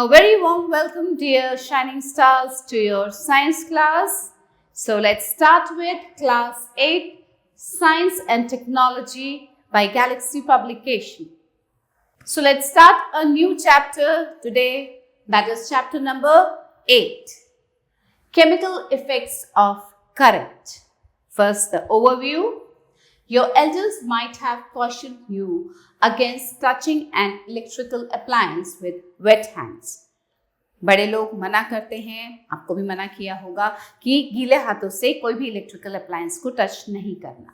A very warm welcome, dear shining stars, to your science class. So let's start with class 8, Science and Technology by Galaxy Publication. So let's start a new chapter today, that is chapter number 8, Chemical Effects of Current. First, the overview. Your elders might have cautioned you against touching an electrical appliance with wet hands. बड़े लोग मना करते हैं, आपको भी मना किया होगा कि गीले हाथों से कोई भी इलेक्ट्रिकल अप्लायंस को टच नहीं करना.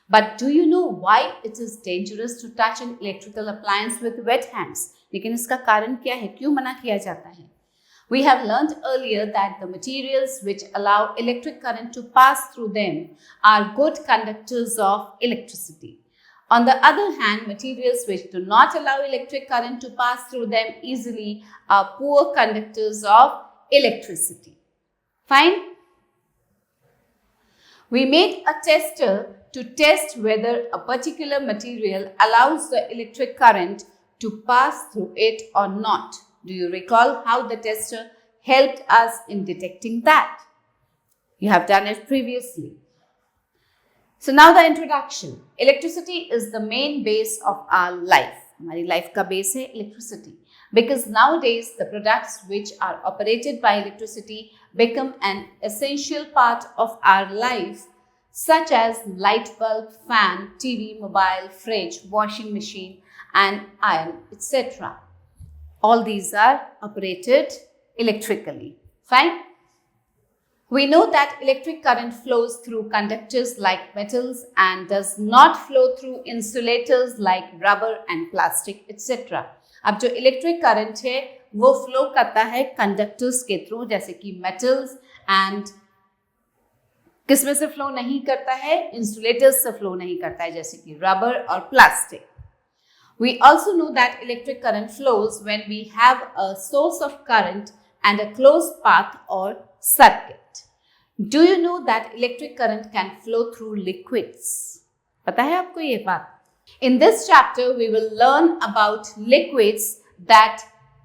But do you know why it is dangerous to touch an electrical appliance with wet hands? लेकिन इसका कारण क्या है? क्यों मना किया जाता है? We have learned earlier that the materials which allow electric current to pass through them are good conductors of electricity. On the other hand, materials which do not allow electric current to pass through them easily are poor conductors of electricity. Fine? We made a tester to test whether a particular material allows the electric current to pass through it or not. Do you recall how the tester helped us in detecting that? You have done it previously. So now the introduction. Electricity is the main base of our life. हमारी life का base है electricity. Because nowadays the products which are operated by electricity become an essential part of our life, such as light bulb, fan, TV, mobile, fridge, washing machine and iron, etc. All these are operated electrically. Fine? We know that electric current flows through conductors like metals and does not flow through insulators like rubber and plastic, etc. अब जो electric current है वो flow करता है conductors के through, जैसे कि metals and किस में से फ्लो नहीं करता है? इंसुलेटर्स से फ्लो नहीं करता है, जैसे कि रबर और plastic. We also know that electric current flows when we have a source of current and a closed path or circuit. Do you know that electric current can flow through liquids? पता है आपको ये बात? In this chapter, we will learn about liquids that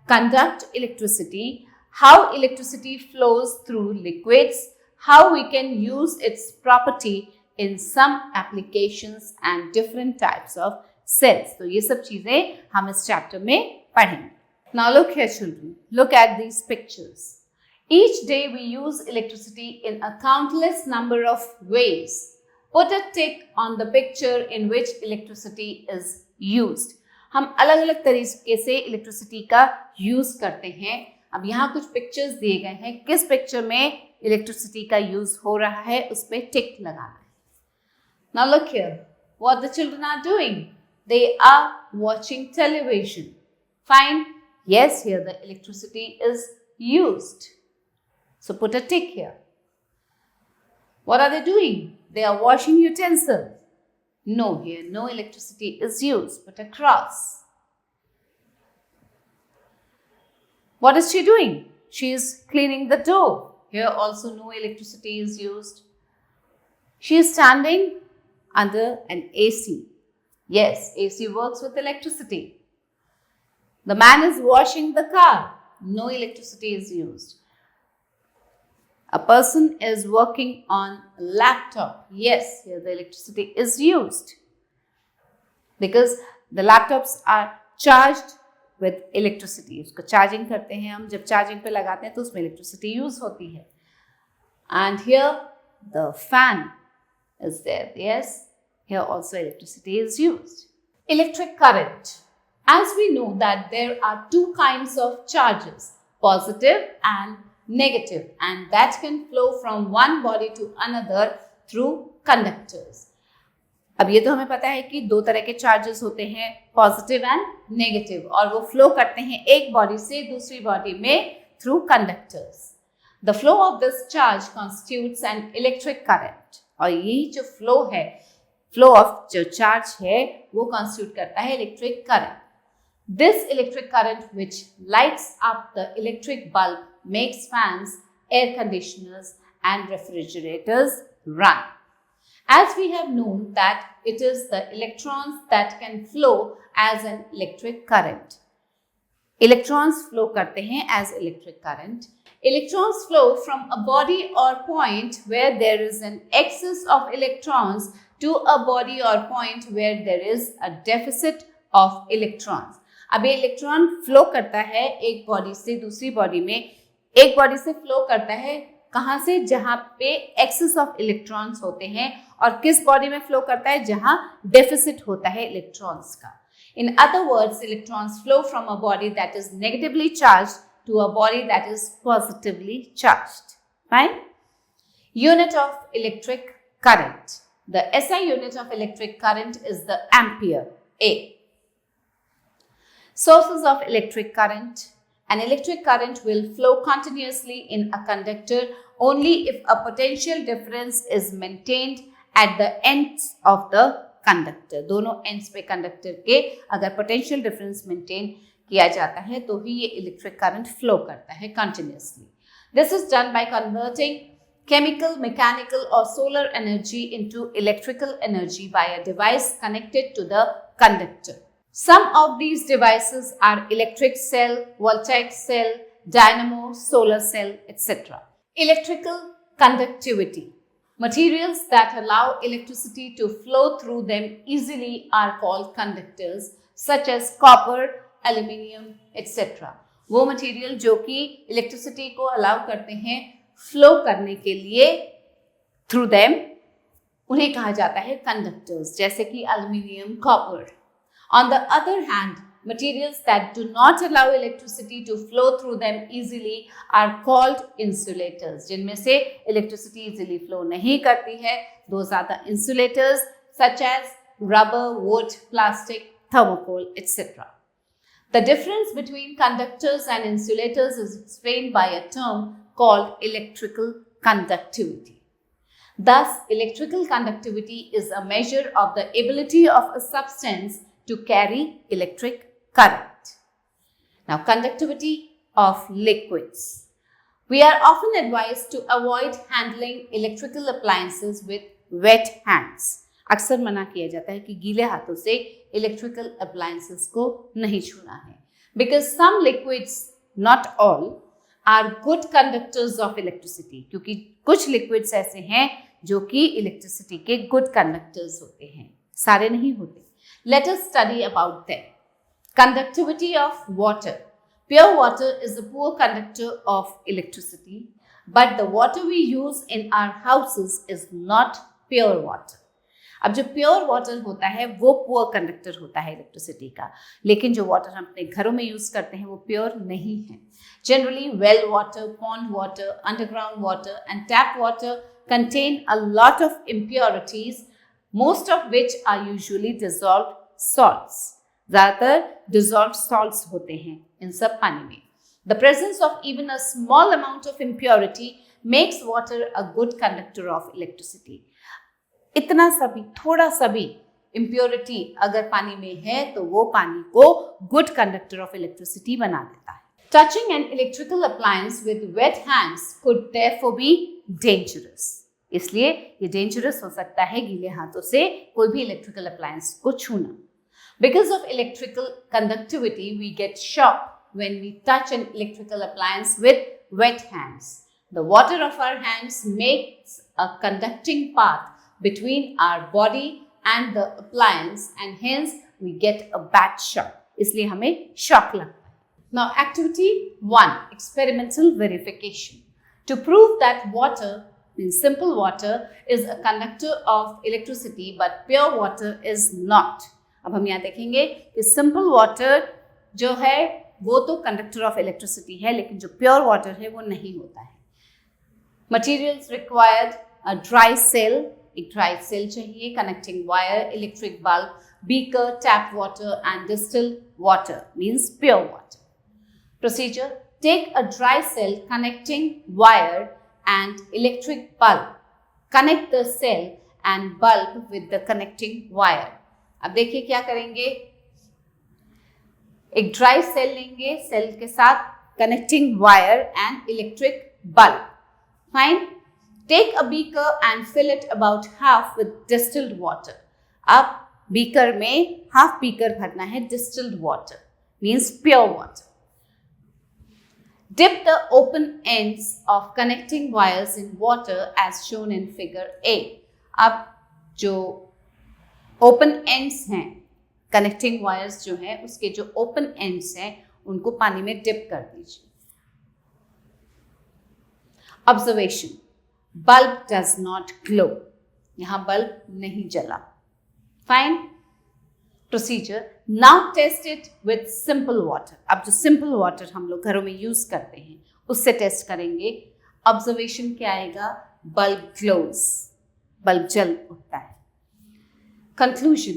conduct electricity, how electricity flows through liquids, how we can use its property in some applications and different types of cells. तो ये सब चीजें हम इस चैप्टर में पढ़ेंगे. Now look here children, look at these pictures. Each day we use electricity in a countless number of ways. Put a tick on the picture in which electricity is used. हम अलग अलग तरीके से electricity का use करते हैं. अब यहाँ कुछ पिक्चर्स दिए गए हैं, किस पिक्चर में इलेक्ट्रिसिटी का यूज हो रहा है उस पर टिक लगाना है. Now look here, what the children are doing. They are watching television. Fine? Yes, here the electricity is used. So put a tick here. What are they doing? They are washing utensils. No, here no electricity is used. Put a cross. What is she doing? She is cleaning the door. Here also no electricity is used. She is standing under an AC. Yes, AC works with electricity. The man is washing the car. No electricity is used. A person is working on a laptop. Yes, here the electricity is used. Because the laptops are charged with electricity. उसको charging करते हैं हम, जब charging पे लगाते हैं तो उसमें electricity use होती है. And here the fan is there. Yes. Here also electricity is used. Electric current. As we know that there are two kinds of charges, positive and negative, and that can flow from one body to another through conductors. अब ये तो हमें पता है कि दो तरह के चार्जेस होते हैं, पॉजिटिव एंड नेगेटिव, और वो फ्लो करते हैं एक बॉडी से दूसरी बॉडी में through conductors. The flow of this charge constitutes an electric current. और यही जो फ्लो है, फ्लो ऑफ जो चार्ज है वो कॉन्स्टिट्यूट करता है electric current. This electric current which lights up the electric bulb makes fans, air conditioners and refrigerators run. As we have known that it is the electrons that can flow as an electric current. Electrons flow करते हैं as electric current. Electrons flow from a body or point where there is an excess of electrons to a body or point where there is a deficit of electrons. अब ये electron flow करता है एक body से दूसरी body में, एक body से फ्लो करता है कहाँ से, जहाँ पे एक्सेस ऑफ इलेक्ट्रॉन्स होते हैं, और किस बॉडी में फ्लो करता है, जहाँ डेफिसिट होता है इलेक्ट्रॉन्स का. In other words, electrons flow from a body that is negatively charged to a body that is positively charged. Fine? Unit of electric current. The SI unit of electric current is the ampere, A. Sources of electric current. An electric current will flow continuously in a conductor only if a potential difference is maintained at the ends of the conductor. दोनों ends पे conductor के अगर potential difference maintain किया जाता है तो ही ये electric current flow करता है continuously. This is done by converting chemical, mechanical or solar energy into electrical energy by a device connected to the conductor. Some of these devices are electric cell, voltaic cell, dynamo, solar cell, etc. Electrical conductivity. Materials that allow electricity to flow through them easily are called conductors, such as copper, aluminium, etc. वो material जो कि electricity को allow करते हैं flow करने के लिए through them, उन्हें कहा जाता है कंडक्टर्स, जैसे कि aluminium, copper. On the other hand, materials that do not allow electricity to flow through them easily are called insulators. जिनमें से electricity easily flow नहीं करती है, those are the insulators such as rubber, wood, plastic, thermocol, etc. The difference between conductors and insulators is explained by a term called electrical conductivity. Thus, electrical conductivity is a measure of the ability of a substance to carry electric current. Now, conductivity of liquids. We are often advised to avoid handling electrical appliances with wet hands. अक्सर मना किया जाता है कि गीले हाथों से electrical appliances को नहीं छूना है. Because some liquids, not all, are good conductors of electricity. क्योंकि कुछ liquids ऐसे हैं जो कि electricity के good conductors होते हैं, सारे नहीं होते. Let us study about them. Conductivity of water. Pure water is a poor conductor of electricity, but the water we use in our houses is not pure water. अब जो pure water होता है वो पुअर कंडक्टर होता है electricity का, लेकिन जो वाटर हम अपने घरों में यूज करते हैं वो प्योर नहीं है. Generally well water, pond water, underground water and tap water contain a lot of impurities, most of which are usually dissolved salts. ज़्यादातर dissolved salts होते हैं इन सब पानी में. The presence of even a small amount of impurity makes water a good conductor of electricity. इतना सा भी, थोड़ा सा भी impurity अगर पानी में है तो वो पानी को good conductor of electricity बना देता है. Touching an electrical appliance with wet hands could therefore be dangerous. इसलिए ये डेंजरस हो सकता है गीले हाथों से कोई भी इलेक्ट्रिकल अप्लायंस को छूना. Because of electrical conductivity we get shock when we touch an electrical appliance with wet hands. The water of our hands makes a conducting path between our body and the appliance and hence we get a bad shock. इसलिए हमें shock लगता है. Now activity 1, experimental verification. To prove that water means simple water is a conductor of electricity but pure water is not. अब हम यहाँ देखेंगे कि simple water जो है वो तो conductor of electricity है, लेकिन जो pure water है वो नहीं होता है. Materials required: a dry cell, एक dry cell चाहिए, connecting wire, electric bulb, beaker, tap water and distilled water means pure water. Procedure: take a dry cell, connecting wire and electric bulb. Connect the cell and bulb with the connecting wire. अब देखिए क्या करेंगे. एक dry cell लेंगे, cell के साथ connecting wire and electric bulb. Fine. Take a beaker and fill it about half with distilled water. अब beaker में हाफ बीकर भरना है distilled water, means pure water. Dip the open ends of connecting wires in water as shown in figure A. अब जो open ends हैं, connecting wires जो हैं, उसके जो open ends हैं, उनको पानी में dip कर दीजिए. Observation: bulb does not glow. यहाँ bulb नहीं जला. Fine. Procedure: now test it with simple water. अब जो simple water हम लोग घरों में यूज करते हैं उससे टेस्ट करेंगे. ऑब्जर्वेशन क्या आएगा? बल्ब ग्लोज, बल्ब जल उठता है. Conclusion: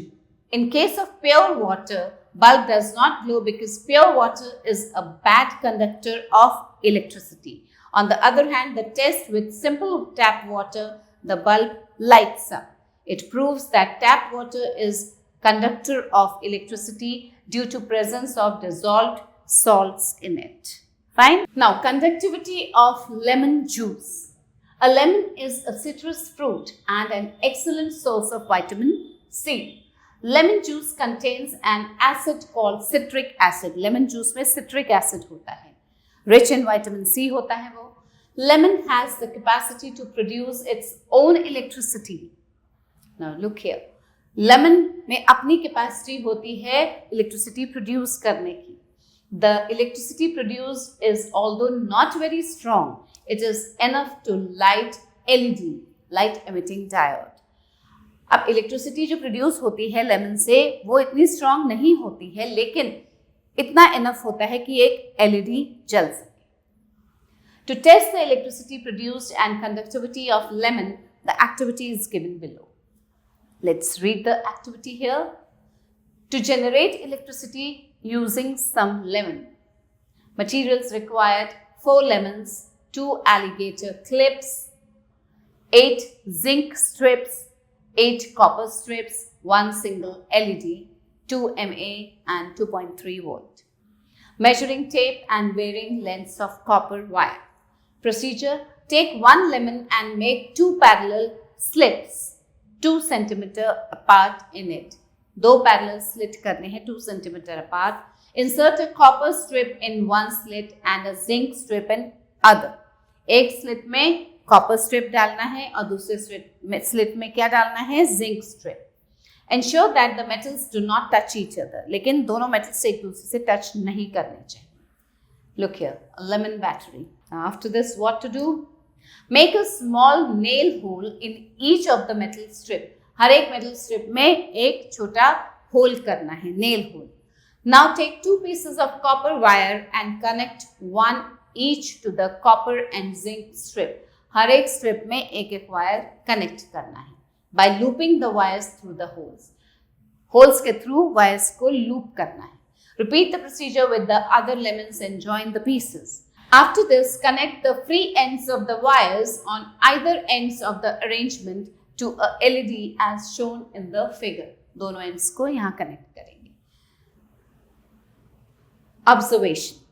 in case of pure water, bulb does not glow because pure water is a bad conductor of electricity. On the other hand, the test with simple tap water, the bulb lights up. It proves that tap water is conductor of electricity due to presence of dissolved salts in it. Fine. Now, conductivity of lemon juice. A lemon is a citrus fruit and an excellent source of vitamin C. Lemon juice contains an acid called citric acid. Lemon juice में citric acid होता है. Rich in vitamin C होता है वो. Lemon has the capacity to produce its own electricity. Now, look here. Lemon में अपनी capacity होती है इलेक्ट्रिसिटी प्रोड्यूस करने की. The electricity produced is although not very strong, it is enough to light LED, light emitting diode. अब electricity जो produce होती है लेमन से वो इतनी स्ट्रॉन्ग नहीं होती है, लेकिन इतना एनफ होता है कि एक एलईडी जल सके. To test the electricity produced and conductivity of lemon, the activity is given below. Let's read the activity here. To generate electricity using some lemon. Materials required: 4 lemons, 2 alligator clips, 8 zinc strips, 8 copper strips, 1 single LED, 2 mA and 2.3 volt. Measuring tape and varying lengths of copper wire. Procedure: take 1 lemon and make 2 parallel slits 2 centimeter apart in it. 2 parallel slit करने हैं 2 centimeter apart. Insert a copper strip in one slit and a zinc strip in other. एक slit में copper strip डालना है और दूसरे slit में क्या डालना है? zinc strip. Ensure that the metals do not touch each other. लेकिन दोनों metals एक दूसरे से touch नहीं करने चाहिए. Look here, a lemon battery. Now after this, what to do? Make a small nail hole in each of the metal strip. हर एक metal strip में एक छोटा hole करना है, nail hole. Now take 2 pieces of copper wire and connect one each to the copper and zinc strip. हर एक strip में एक wire connect करना है by looping the wires through the holes. Holes के through wires को loop करना है. Repeat the procedure with the other lemons and join the pieces. After this, connect the free ends of the wires on either ends of the arrangement to a LED as shown in the figure. दोनों ends को यहाँ connect करेंगे. Observation: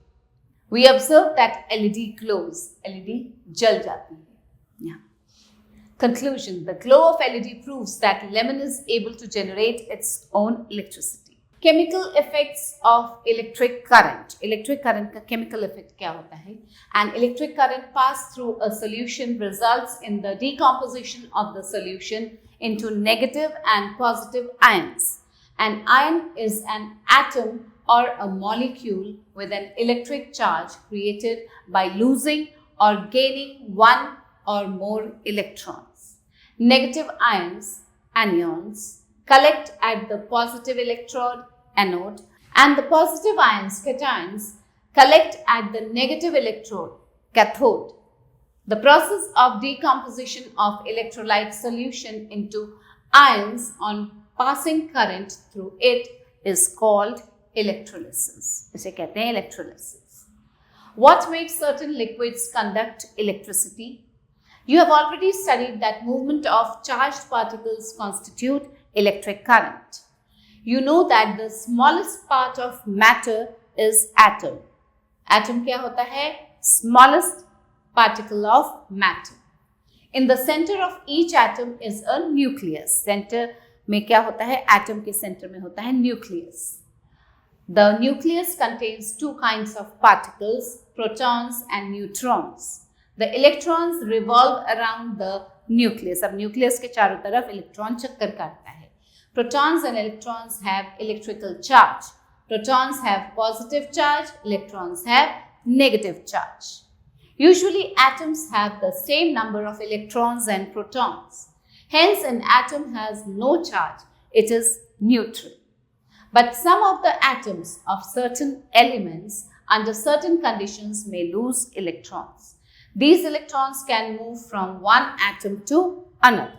we observe that LED glows. LED जल जाती है. Yeah. Conclusion: the glow of LED proves that lemon is able to generate its own electricity. Chemical effects of electric current. Electric current का chemical effect क्या होता है? An electric current passed through a solution results in the decomposition of the solution into negative and positive ions. An ion is an atom or a molecule with an electric charge created by losing or gaining one or more electrons. Negative ions, anions, collect at the positive electrode, anode, and the positive ions, cations, collect at the negative electrode, cathode. The process of decomposition of electrolyte solution into ions on passing current through it is called electrolysis. इसे कहते हैं electrolysis. What makes certain liquids conduct electricity? You have already studied that movement of charged particles constitute electric current. You know that the smallest part of matter is atom. Atom क्या होता है? Smallest particle of matter. In the center of each atom is a nucleus. Center में क्या होता है? Atom के center में होता है nucleus. The nucleus contains two kinds of particles, protons and neutrons. The electrons revolve around the nucleus. अब nucleus के चारों तरफ इलेक्ट्रॉन चक्कर काटता है. Protons and electrons have electrical charge. Protons have positive charge, electrons have negative charge. Usually atoms have the same number of electrons and protons. Hence an atom has no charge. It is neutral. But some of the atoms of certain elements under certain conditions may lose electrons. These electrons can move from one atom to another.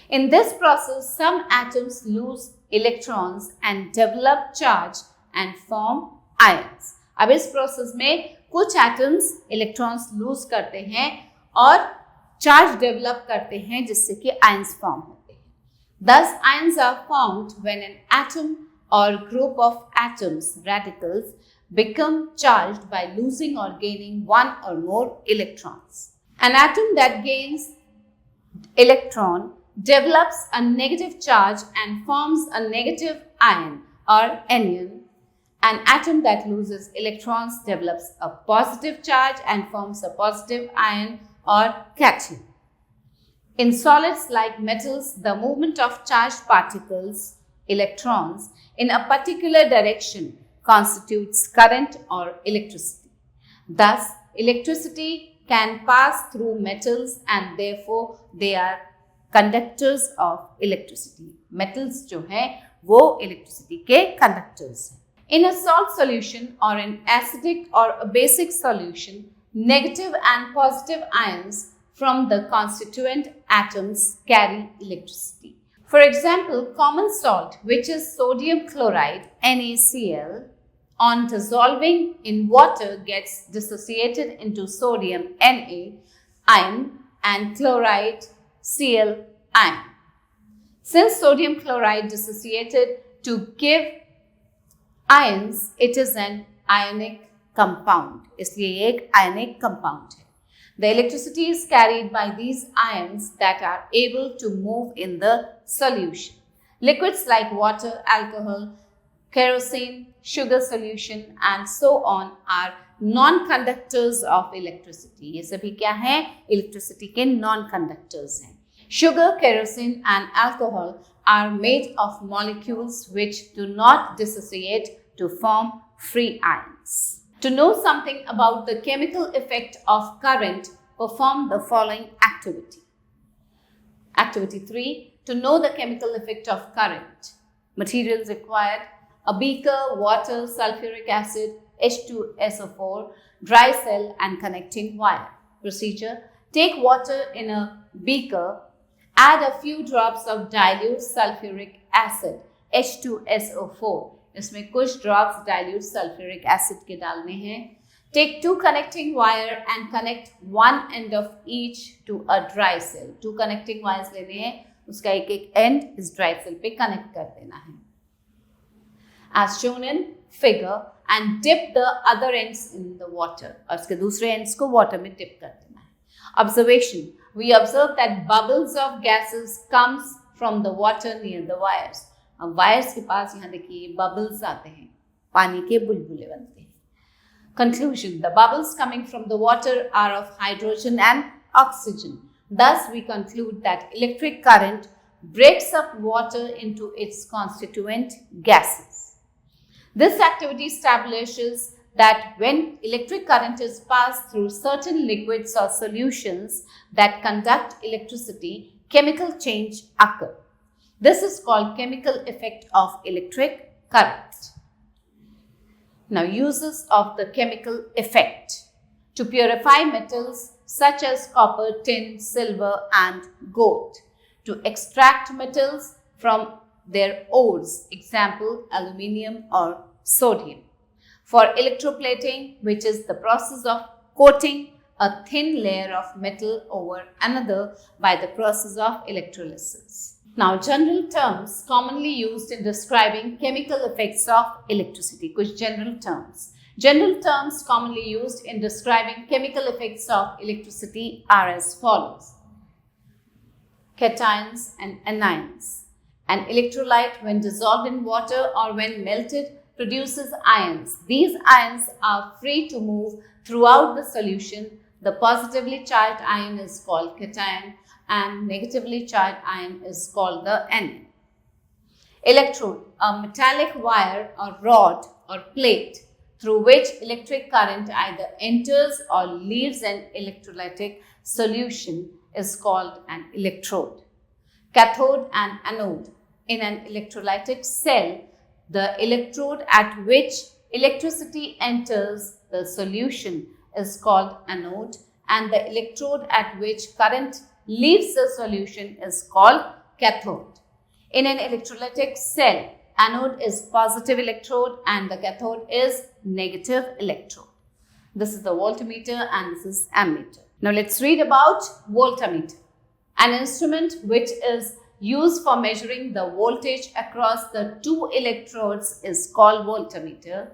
In this process, some atoms lose electrons and develop charge and form ions. अब इस process में कुछ atoms electrons loose करते हैं और charge develop करते हैं जिससे कि आयंस फॉर्म होते हैं. Thus, ions are formed when an atom or group of atoms, radicals, become charged by losing or gaining one or more electrons. An atom that gains electron develops a negative charge and forms a negative ion or anion. An atom that loses electrons develops a positive charge and forms a positive ion or cation. In solids like metals, the movement of charged particles, electrons, in a particular direction constitutes current or electricity. Thus, electricity can pass through metals and therefore they are conductors of electricity. Metals जो हैं वो electricity के conductors हैं. In a salt solution or an acidic or a basic solution, negative and positive ions from the constituent atoms carry electricity. For example, common salt, which is sodium chloride NaCl, on dissolving in water gets dissociated into sodium Na ion and chloride Cl ion. Since sodium chloride dissociated to give ions, it is an ionic compound. इसलिए ये एक ionic compound है. The electricity is carried by these ions that are able to move in the solution. Liquids like water, alcohol, kerosene, sugar solution and so on are non-conductors of electricity. ये सभी क्या हैं? Electricity के non-conductors हैं. Sugar, kerosene and alcohol are made of molecules which do not dissociate to form free ions. To know something about the chemical effect of current, perform the following activity. Activity 3. To know the chemical effect of current. Materials required: a beaker, water, sulfuric acid, H2SO4, dry cell and connecting wire. Procedure: take water in a beaker, add a few drops of dilute sulfuric acid, H2SO4. इसमें कुछ drops dilute sulphuric acid के डालने हैं. Take 2 connecting wire and connect one end of each to a dry cell. 2 connecting wires लेने हैं, उसका एक एक एंड इस ड्राई सेल पे कनेक्ट कर देना है. As shown in figure, and dip the other ends in the water. और उसके दूसरे ends को वाटर में डिप कर देना है. Observation: we observe that bubbles of gases comes from the water near the wires. अब वायर्स के पास यहाँ देखिए बबल्स आते हैं, पानी के बुलबुले बनते हैं. Conclusion: the bubbles coming from the water are of hydrogen and oxygen. Thus, we conclude that electric current breaks up water into its constituent gases. This activity establishes that when electric current is passed through certain liquids or solutions that conduct electricity, chemical change occurs. This is called chemical effect of electric current. Now, uses of the chemical effect. To purify metals such as copper, tin, silver and gold. To extract metals from their ores, example, aluminium or sodium. For electroplating, which is the process of coating a thin layer of metal over another by the process of electrolysis. Now, general terms commonly used in describing chemical effects of electricity. कुछ general terms. General terms commonly used in describing chemical effects of electricity are as follows. Cations and anions. An electrolyte, when dissolved in water or when melted, produces ions. These ions are free to move throughout the solution. The positively charged ion is called cation and negatively charged ion is called the anion. Electrode, a metallic wire or rod or plate through which electric current either enters or leaves an electrolytic solution is called an electrode. Cathode and anode. In an electrolytic cell, the electrode at which electricity enters the solution is called anode and the electrode at which current leaves the solution is called cathode. In an electrolytic cell, anode is positive electrode and the cathode is negative electrode. This is the voltmeter and this is ammeter. Now let's read about voltmeter, an instrument which is used for measuring the voltage across the two electrodes is called voltmeter.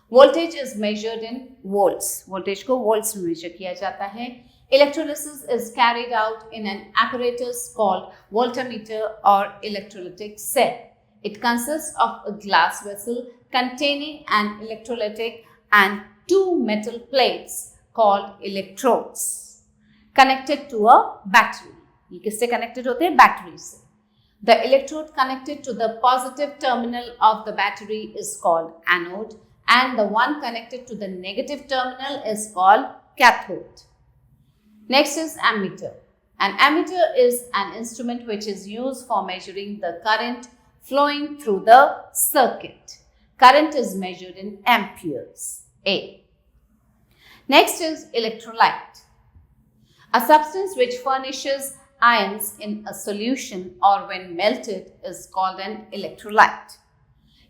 Voltage is measured in volts. Voltage को volts में measure किया जाता है. Electrolysis is carried out in an apparatus called voltmeter or electrolytic cell. It consists of a glass vessel containing an electrolytic and two metal plates called electrodes connected to a battery. ये किससे connected होते हैं? Battery से. The electrode connected to the positive terminal of the battery is called anode and the one connected to the negative terminal is called cathode. Next is ammeter. An ammeter is an instrument which is used for measuring the current flowing through the circuit. Current is measured in amperes. A. Next is electrolyte. A substance which furnishes ions in a solution or when melted is called an electrolyte.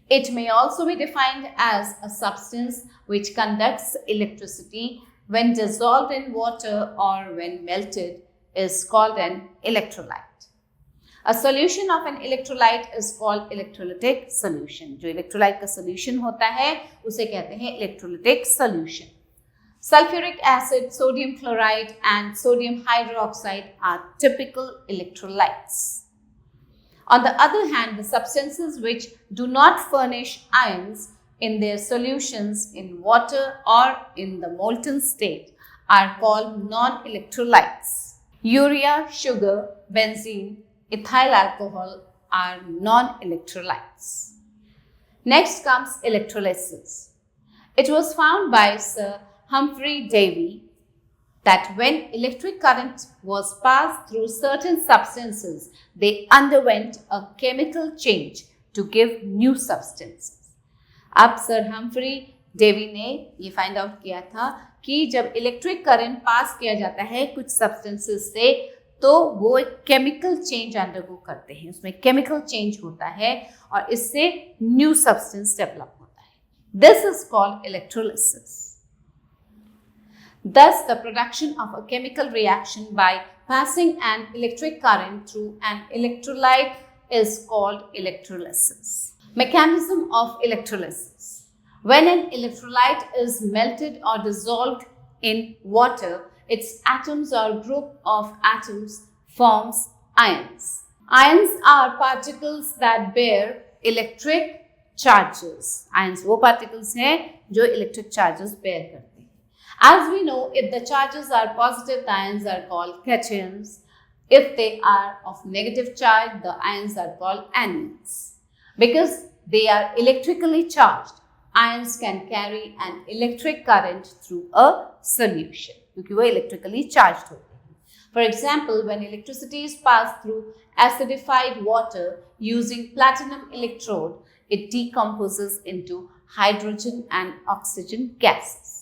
It may also be defined as a substance which conducts electricity when dissolved in water or when melted is called an electrolyte. A solution of an electrolyte is called electrolytic solution. जो electrolyte का solution होता है उसे कहते हैं electrolytic solution. Sulfuric acid, sodium chloride and sodium hydroxide are typical electrolytes. On the other hand, the substances which do not furnish ions in their solutions in water or in the molten state are called non-electrolytes. Urea, sugar, benzene, ethyl alcohol are non-electrolytes. Next comes electrolysis. It was found by Sir Humphrey Davy that when electric current was passed through certain substances, they underwent a chemical change to give new substances. अब sir Humphry Davy ने ये find out किया था कि जब electric current pass किया जाता है कुछ सब्सटेंसेस से तो वो एक केमिकल चेंज अंडरगो करते हैं, उसमें केमिकल चेंज होता है और इससे न्यू सब्सटेंस डेवलप होता है. This is called electrolysis. Thus, the production of a chemical reaction by passing an electric current through an electrolyte is called electrolysis. Mechanism of electrolysis. When an electrolyte is melted or dissolved in water, its atoms or group of atoms forms ions. Ions are particles that bear electric charges. Ions वो particles हैं जो electric charges bear करते हैं. As we know, if the charges are positive, the ions are called cations. If they are of negative charge, the ions are called anions. Because they are electrically charged, ions can carry an electric current through a solution. क्योंकि वो electrically charged होते हैं. For example, when electricity is passed through acidified water using platinum electrode, it decomposes into hydrogen and oxygen gases.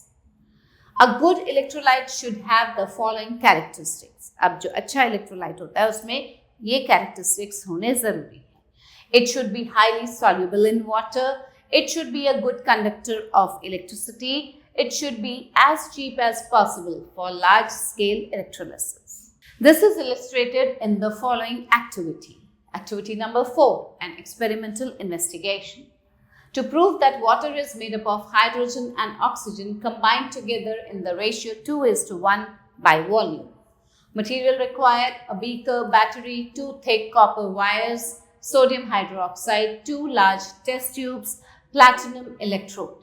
A good electrolyte should have the following characteristics. अब जो अच्छा electrolyte होता है उसमें ये characteristics होने जरूरी है. It should be highly soluble in water. It should be a good conductor of electricity. It should be as cheap as possible for large-scale electrolysis. This is illustrated in the following activity. Activity number 4, an experimental investigation. To prove that water is made up of hydrogen and oxygen combined together in the ratio 2:1 by volume. Material required: a beaker, battery, 2 thick copper wires, sodium hydroxide, 2 large test tubes, platinum electrode.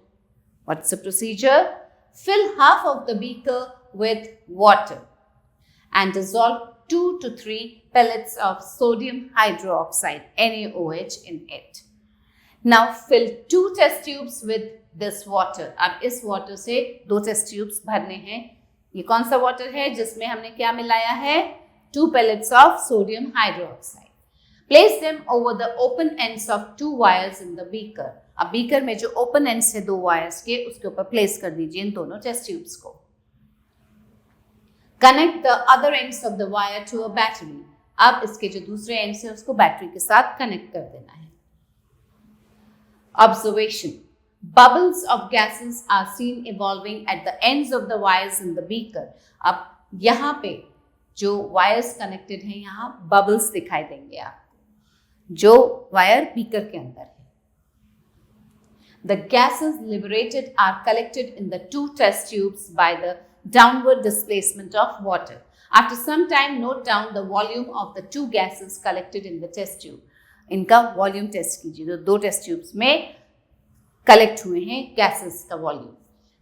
What's the procedure? Fill half of the beaker with water and dissolve 2 to 3 pellets of sodium hydroxide NaOH in it. Now fill 2 test tubes with this water. अब इस water से 2 test tubes भरने हैं. ये कौन सा water है जिसमें हमने क्या मिलाया है? 2 pellets of sodium hydroxide. Place them over the open ends of 2 wires in the beaker. अब beaker में जो open ends है 2 wires के, उसके ऊपर place कर दीजिए इन दोनों test tubes को. Connect the other ends of the wire to a battery. अब इसके जो दूसरे ends है उसको बैटरी के साथ कनेक्ट कर देना है. Observation. Bubbles of gases are seen evolving at the ends of the wires in the beaker. अब यहाँ पे जो wires connected हैं यहाँ bubbles दिखाई देंगे आपको, जो wire beaker के अंदर है. The gases liberated are collected in the 2 test tubes by the downward displacement of water. After some time, note down the volume of the 2 gases collected in the test tube. इनका volume test कीजिए. तो 2 test tubes में collect हुए हैं gases का volume.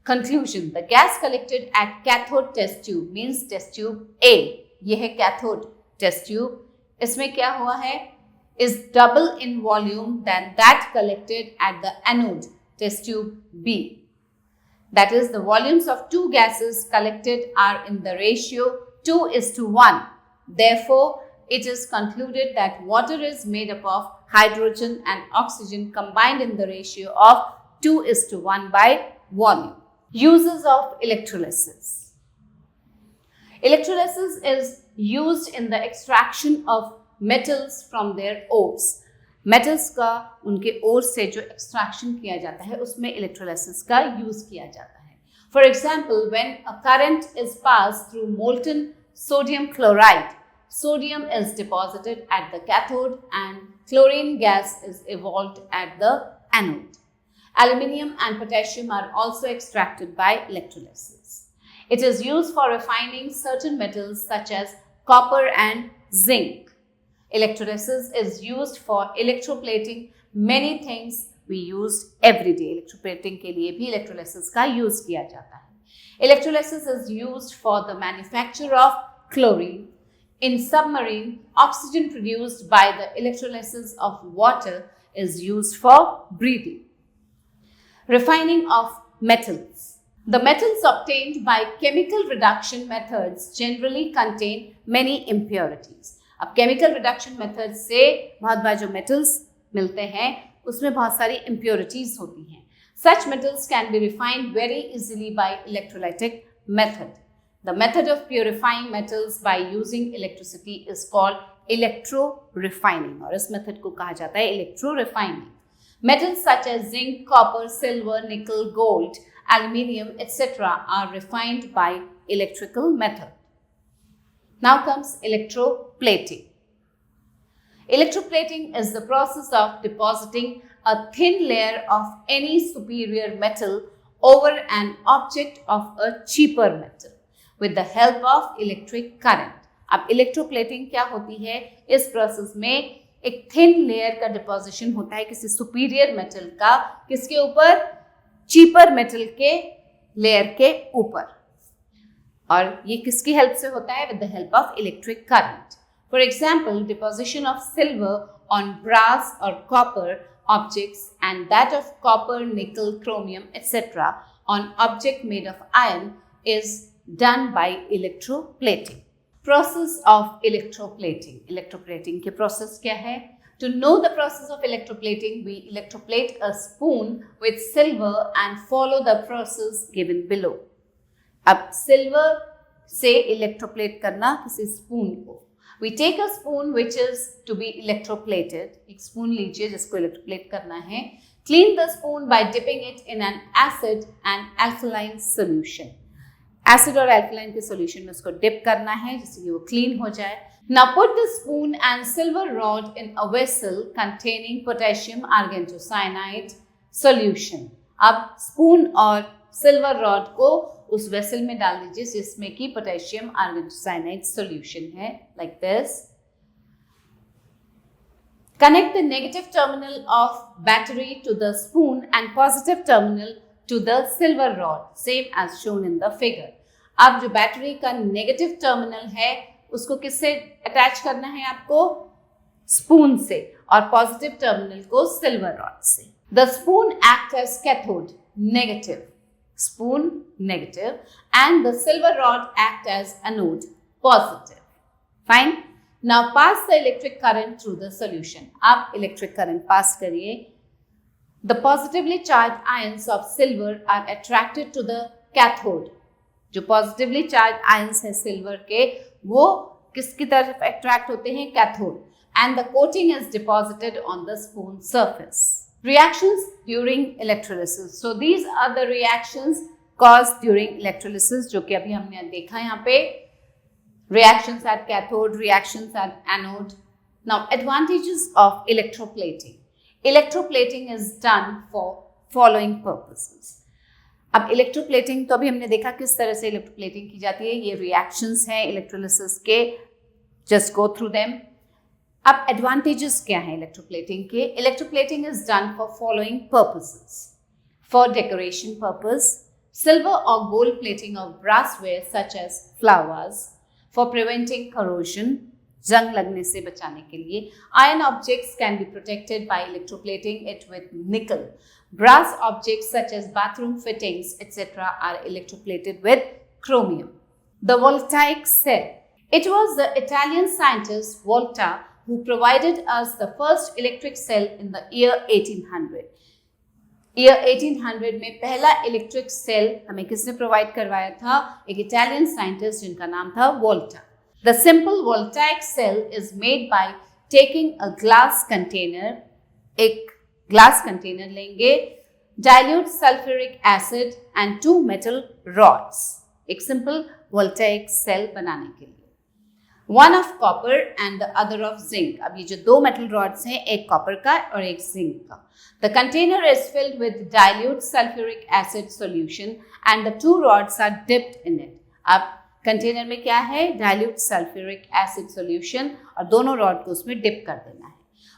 Conclusion. The gas collected at cathode test tube means test tube A. ये है cathode test tube. इसमें क्या हुआ है? Is double in volume than that collected at the anode test tube B. That is, the volumes of 2 gases collected are in the ratio 2:1. Therefore, it is concluded that water is made up of hydrogen and oxygen combined in the ratio of 2:1 by volume. Uses of electrolysis. Electrolysis is used in the extraction of metals from their ores. Metals का उनके ores से जो extraction किया जाता है उसमें electrolysis का use किया जाता है. For example, when a current is passed through molten sodium chloride, sodium is deposited at the cathode and chlorine gas is evolved at the anode. Aluminium and potassium are also extracted by electrolysis. It is used for refining certain metals such as copper and zinc. Electrolysis is used for electroplating many things we use every day. Electroplating के लिए भी electrolysis का use किया जाता है. Electrolysis is used for the manufacture of chlorine. In submarine, oxygen produced by the electrolysis of water is used for breathing. Refining of metals. The metals obtained by chemical reduction methods generally contain many impurities. अब chemical reduction methods से बहुत बार जो metals मिलते हैं उसमें बहुत सारी impurities होती हैं. Such metals can be refined very easily by electrolytic method. The method of purifying metals by using electricity is called electro-refining और इस method को कहा जाता है electro-refining. Metals such as zinc, copper, silver, nickel, gold, aluminium, etc. are refined by electrical method. Now comes electroplating. Electroplating is the process of depositing a thin layer of any superior metal over an object of a cheaper metal with the help of electric current. अब electroplating क्या होती है? इस process में एक thin layer का deposition होता है किसी superior metal का, किसके ऊपर? cheaper metal के layer के ऊपर. और ये किसकी हेल्प से होता है? with the help of electric current. For example, deposition of silver on brass or copper objects and that of copper, nickel, chromium, etc. on object made of iron is done by electroplating. Process of electroplating. Electroplating के process क्या है? To know the process of electroplating, we electroplate a spoon with silver and follow the process given below. अब silver से electroplate करना किसी spoon को. We take a spoon which is to be electroplated. एक spoon लीजिए जिसको electroplate करना है. Clean the spoon by dipping it in an acid and alkaline solution. Acid और alkaline के solution में उसको dip करना है जिससे कि वो clean हो जाए. Now put the spoon and silver rod in a vessel containing potassium argentocyanide solution. अब spoon और silver rod को उस वेसल में डाल दीजिए जिसमें कि पोटेशियम आर्गेंटोसाइनाइड सॉल्यूशन है, like this. Connect the negative terminal of battery to the spoon and positive terminal to the silver rod, same as shown in the figure. अब जो बैटरी का नेगेटिव टर्मिनल है उसको किससे अटैच करना है आपको? स्पून से, और पॉजिटिव टर्मिनल को सिल्वर रॉड से. The spoon act as cathode, negative, spoon negative, and the silver rod act as anode, positive. Fine. Now pass the electric current through the solution. आप electric current pass करिए. The positively charged ions of silver are attracted to the cathode. जो positively charged ions हैं silver के, वो किसकी तरफ attract होते हैं? Cathode. And the coating is deposited on the spoon surface. Reactions during electrolysis. So these are the reactions caused during electrolysis, जो कि अभी हमने देखा यहाँ पे. Reactions at cathode, reactions at anode. Now advantages of electroplating. Electroplating is done for following purposes. अब electroplating तो अभी हमने देखा किस तरह से electroplating की जाती है. ये reactions हैं electrolysis के. Just go through them. अब एडवांटेजेस क्या हैं इलेक्ट्रोप्लेटिंग के? Electroplating is done for following purposes. For decoration purpose, silver और gold plating of brassware such as flowers. For preventing corrosion, जंग लगने से बचाने के लिए. Iron objects can be protected by electroplating it with nickel. Brass objects such as bathroom fittings etcetera are electroplated with chromium. The voltaic cell. It was the Italian scientist Volta who provided us the first electric cell in the year 1800. Year 1800 में पहला electric cell हमें किसने provide करवाया था? एक Italian scientist जिनका नाम था वोल्टा. The simple voltaic cell is made by taking a glass container. एक ग्लास कंटेनर लेंगे, dilute sulfuric acid and 2 metal rods. एक सिंपल voltaic cell बनाने के लिए. One of copper and the other of zinc. अब ये जो 2 metal rods हैं, एक copper का और एक zinc का. The container is filled with dilute sulfuric acid solution and the 2 rods are dipped in it. अब container में क्या है? Dilute sulfuric acid solution, और दोनों rod को उसमें dip कर देना है.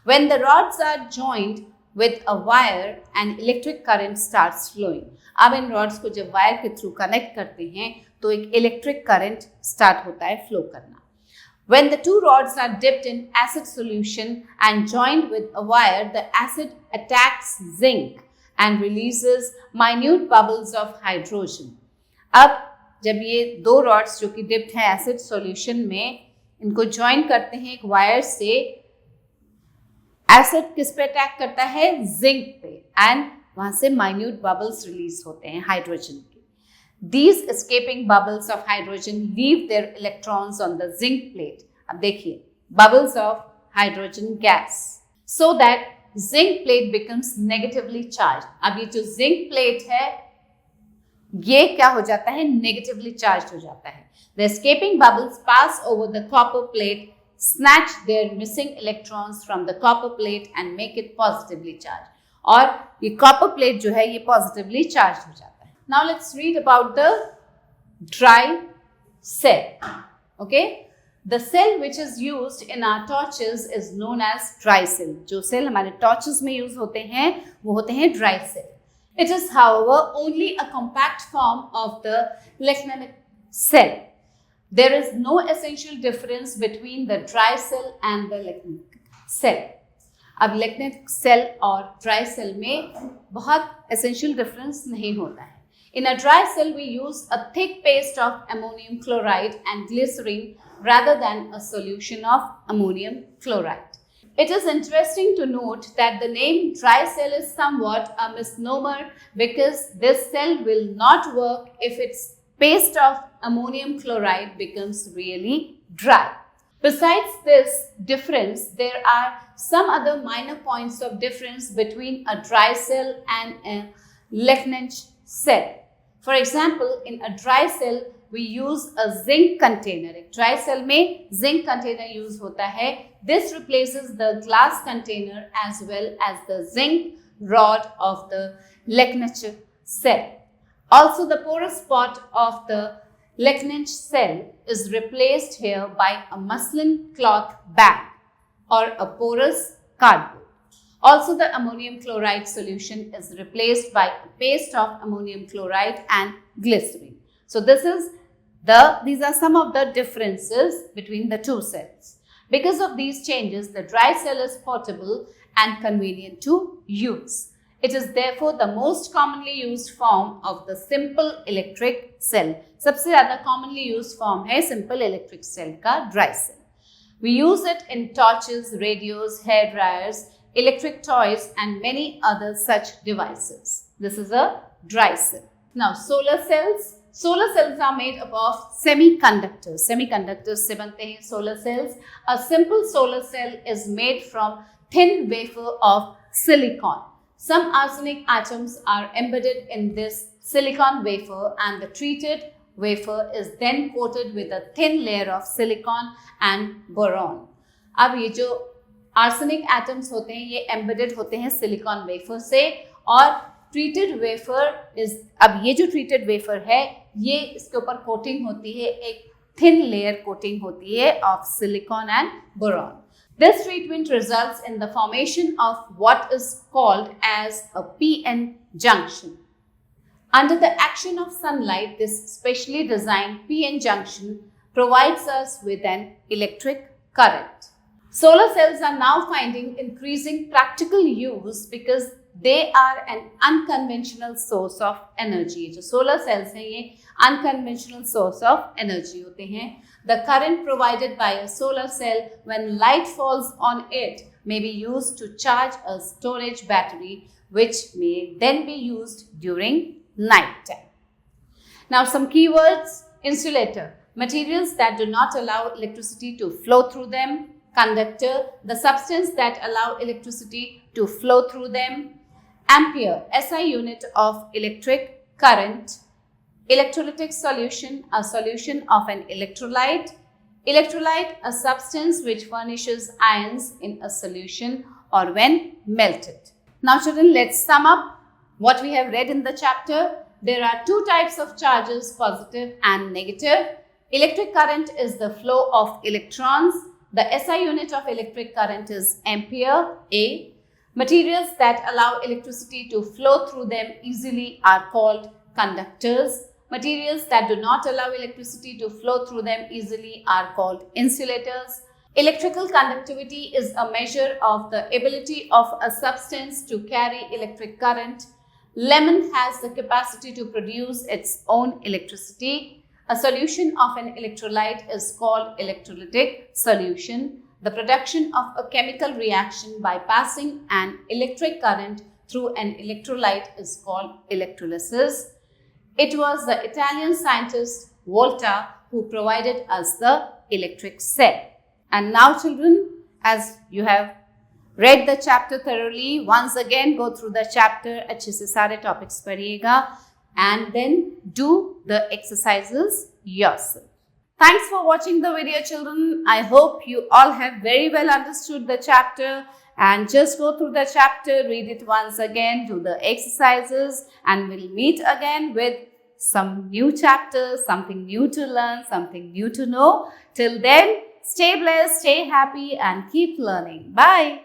When the rods are joined with a wire, an electric current starts flowing. अब इन rods को जब wire के through connect करते हैं तो एक electric current start होता है flow करना. When the 2 rods are dipped in acid solution and joined with a wire, the acid attacks zinc and releases minute bubbles of hydrogen. अब जब ये 2 rods जो कि dipped हैं acid solution में, इनको join करते हैं एक wire से, acid किस पे attack करता है? zinc पे, and वहाँ से minute bubbles release होते हैं hydrogen के. These escaping bubbles of hydrogen leave their electrons on the zinc plate. अब देखिए, bubbles of hydrogen gas, so that zinc plate becomes negatively charged. अब ये जो zinc plate है, ये क्या हो जाता है? negatively charged हो जाता है. The escaping bubbles pass over the copper plate, snatch their missing electrons from the copper plate and make it positively charged. और ये copper plate जो है, ये positively charged हो जाता है. Now let's read about the dry cell. Okay, the cell which is used in our torches is known as dry cell. जो cell हमारे torches में use होते हैं, वो होते हैं dry cell. It is, however, only a compact form of the lignanic cell. There is no essential difference between the dry cell and the lignanic cell. अब lignanic cell और dry cell में बहुत essential difference नहीं होता है. In a dry cell, we use a thick paste of ammonium chloride and glycerin rather than a solution of ammonium chloride. It is interesting to note that the name dry cell is somewhat a misnomer because this cell will not work if its paste of ammonium chloride becomes really dry. Besides this difference, there are some other minor points of difference between a dry cell and a lignanic cell. For example, in a dry cell, we use a zinc container. एक dry cell में zinc container use होता है. This replaces the glass container as well as the zinc rod of the lignanic cell. Also, the porous part of the lignanic cell is replaced here by a muslin cloth bag or a porous cardboard. Also, the ammonium chloride solution is replaced by a paste of ammonium chloride and glycerin. So, these are some of the differences between the two cells. Because of these changes, the dry cell is portable and convenient to use. It is therefore the most commonly used form of the simple electric cell. सबसे ज़्यादा commonly used form है simple electric cell का dry cell. We use it in torches, radios, hair dryers, electric toys and many other such devices. This is a dry cell. Now solar cells. Solar cells are made up of semiconductors. Semiconductors से बनते हैं solar cells. A simple solar cell is made from thin wafer of silicon. Some arsenic atoms are embedded in this silicon wafer and the treated wafer is then coated with a thin layer of silicon and boron. अब ये जो arsenic atoms होते हैं ये embedded होते हैं silicon wafer से और treated wafer is अब ये जो treated wafer है ये इसके ऊपर coating होती है एक thin layer coating होती है of silicon and boron. This treatment results in the formation of what is called as a PN junction. Under the action of sunlight, this specially designed PN junction provides us with an electric current. Solar cells are now finding increasing practical use because they are an unconventional source of energy. जो solar cells हैं ये unconventional source of energy होते हैं. The current provided by a solar cell when light falls on it may be used to charge a storage battery which may then be used during night time. Now some keywords: insulator, materials that do not allow electricity to flow through them; conductor, the substance that allow electricity to flow through them; ampere, SI unit of electric current; electrolytic solution, a solution of an electrolyte; electrolyte, a substance which furnishes ions in a solution or when melted. Now children, let's sum up what we have read in the chapter. There are two types of charges, positive and negative. Electric current is the flow of electrons. The SI unit of electric current is ampere, A. Materials that allow electricity to flow through them easily are called conductors. Materials that do not allow electricity to flow through them easily are called insulators. Electrical conductivity is a measure of the ability of a substance to carry electric current. Lemon has the capacity to produce its own electricity. A solution of an electrolyte is called electrolytic solution. The production of a chemical reaction by passing an electric current through an electrolyte is called electrolysis. It was the Italian scientist Volta who provided us the electric cell. And now children, as you have read the chapter thoroughly, once again go through the chapter, अच्छे से सारे topics पढ़िएगा and then do the exercises yourself. Thanks for watching the video children. I hope you all have very well understood the chapter and just go through the chapter, read it once again, do the exercises and we'll meet again with some new chapters, something new to learn, something new to know. Till then, stay blessed, stay happy and keep learning. Bye.